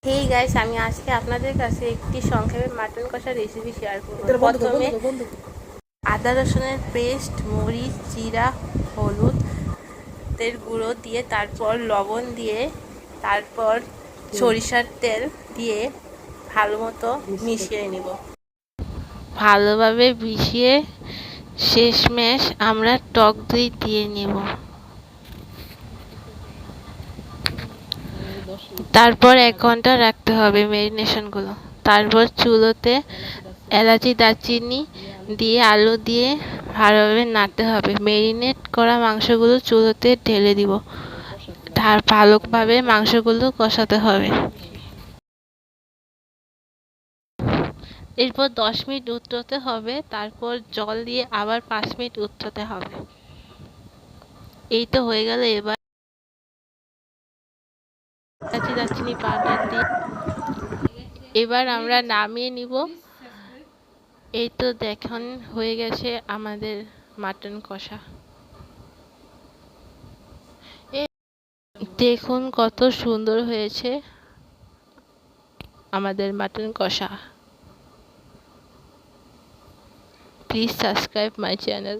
Hey guys, আমি আজকে আপনাদের কাছে একটি সংক্ষেপে মাটন কষা রেসিপি শেয়ার করব। প্রথমে আদা রসুনের পেস্ট, মরিচ, জিরা, হলুদের গুঁড়ো দিয়ে, তারপর লবণ দিয়ে, তারপর সরিষার তেল দিয়ে ভালো মতো মিশিয়ে নিব। ভালোভাবে মিশিয়ে শেষমেশ আমরা টক দই দিয়ে নেব। তারপর 1 ঘন্টা রাখতে হবে ম্যারিনেশনগুলো। তারপর চুলোতে এলাচি, দারচিনি দিয়ে আলু দিয়ে ভালোভাবে নাড়তে হবে। ম্যারিনেট করা মাংসগুলো চুলোতে ঢেলে দিব। তার ভালোভাবে মাংসগুলো কষাতে হবে। এরপর 10 মিনিট উতরাতে হবে। তারপর জল দিয়ে আবার 5 মিনিট উতরাতে হবে। এই তো হয়ে গেল। এবার এলাচি, দারচিনি পাউডার দিয়ে এবার আমরা নামিয়ে নিব। এই তো দেখুন, হয়ে গেছে আমাদের মাটন কষা। দেখুন কত সুন্দর হয়েছে আমাদের মাটন কষা। Please subscribe my channel.